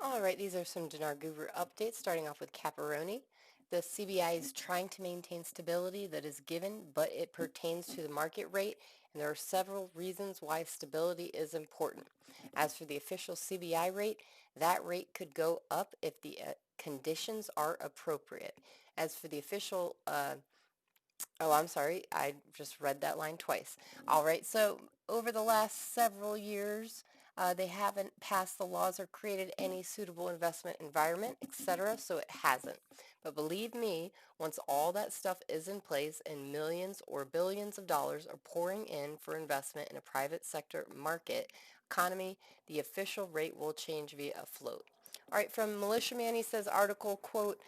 All right, these are some Dinar Guru updates, starting off with Kaperoni. The CBI is trying to maintain stability that is given, but it pertains to the market rate, and there are several reasons why stability is important. As for the official CBI rate, that rate could go up if the conditions are appropriate. As for the official Oh, I'm sorry. I just read that line twice. All right. So over the last several years, they haven't passed the laws or created any suitable investment environment, etc. So it hasn't. But believe me, once all that stuff is in place and millions or billions of dollars are pouring in for investment in a private sector market economy, the official rate will change via a float. All right, from Militiaman, he says, article, quote,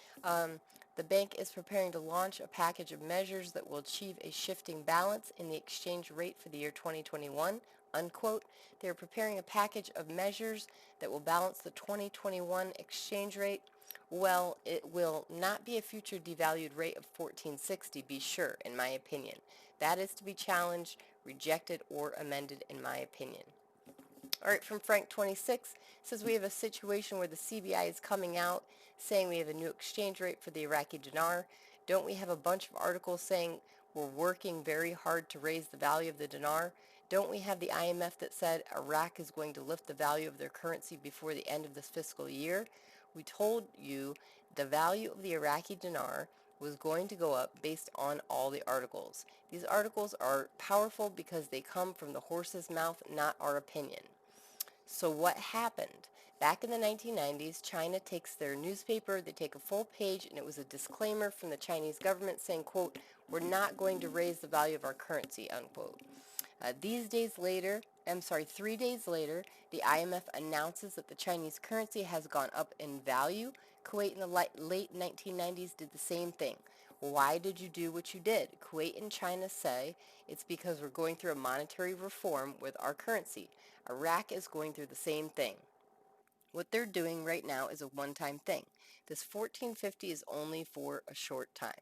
the bank is preparing to launch a package of measures that will achieve a shifting balance in the exchange rate for the year 2021, unquote. They are preparing a package of measures that will balance the 2021 exchange rate. Well, it will not be a future devalued rate of 1460, be sure, in my opinion. That is to be challenged, rejected, or amended, in my opinion. All right, from Frank26 says we have a situation where the CBI is coming out saying we have a new exchange rate for the Iraqi dinar. Don't we have a bunch of articles saying we're working very hard to raise the value of the dinar? Don't we have the IMF that said Iraq is going to lift the value of their currency before the end of this fiscal year? We told you the value of the Iraqi dinar was going to go up based on all the articles. These articles are powerful because they come from the horse's mouth, not our opinion. So what happened? Back in the 1990s, China takes their newspaper, they take a full page, and it was a disclaimer from the Chinese government saying, quote, we're not going to raise the value of our currency, unquote. 3 days later, the IMF announces that the Chinese currency has gone up in value. Kuwait in the late 1990s did the same thing. Why did you do what you did? Kuwait and China say it's because we're going through a monetary reform with our currency. Iraq is going through the same thing. What they're doing right now is a one-time thing. This 1450 is only for a short time.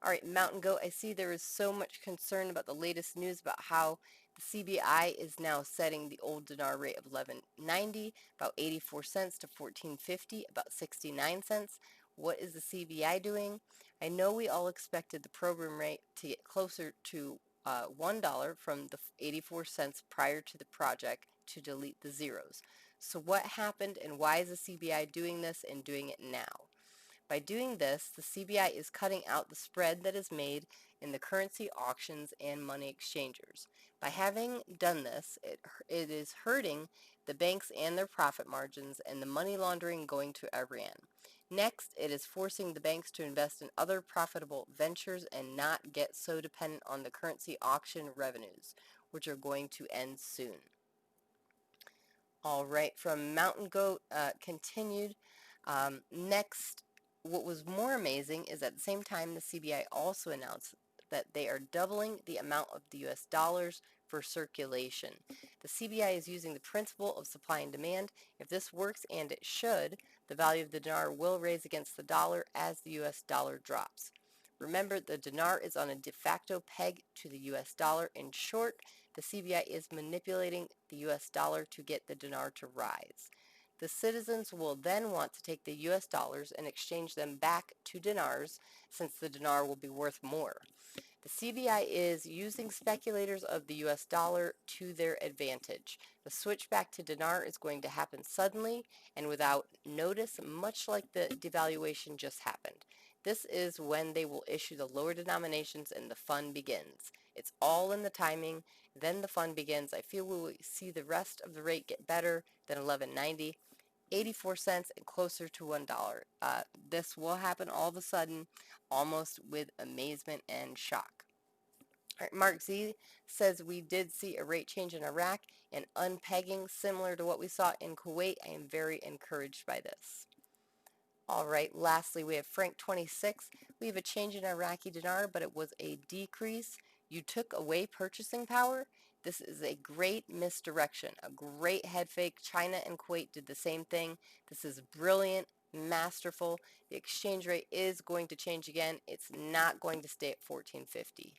All right, Mountain Goat, I see there is so much concern about the latest news about how the CBI is now setting the old dinar rate of 11.90, about 84 cents, to 14.50, about 69 cents. What is the CBI doing? I know we all expected the program rate to get closer to $1 from the 84 cents prior to the project to delete the zeros. So what happened, and why is the CBI doing this and doing it now? By doing this, the CBI is cutting out the spread that is made in the currency auctions and money exchangers. By having done this, it is hurting the banks and their profit margins and the money laundering going to Iran. Next, it is forcing the banks to invest in other profitable ventures and not get so dependent on the currency auction revenues, which are going to end soon. All right, from Mountain Goat, continued. Next, what was more amazing is at the same time the CBI also announced that they are doubling the amount of the US dollars for circulation. The CBI is using the principle of supply and demand. If this works, and it should, the value of the dinar will raise against the dollar as the US dollar drops. Remember, the dinar is on a de facto peg to the US dollar. In short, the CBI is manipulating the US dollar to get the dinar to rise. The citizens will then want to take the US dollars and exchange them back to dinars, since the dinar will be worth more. The CBI is using speculators of the US dollar to their advantage. The switch back to dinar is going to happen suddenly and without notice, much like the devaluation just happened. This is when they will issue the lower denominations and the fun begins. It's all in the timing. Then the fun begins. I feel we will see the rest of the rate get better than 11.90. 84 cents and closer to $1. This will happen all of a sudden, almost with amazement and shock. All right, MarkZ says we did see a rate change in Iraq and unpegging similar to what we saw in Kuwait. I am very encouraged by this. All right, lastly, we have Frank26. We have a change in Iraqi dinar, but it was a decrease. You took away purchasing power. This is a great misdirection, a great head fake. China and Kuwait did the same thing. This is brilliant, masterful. The exchange rate is going to change again. It's not going to stay at 1450.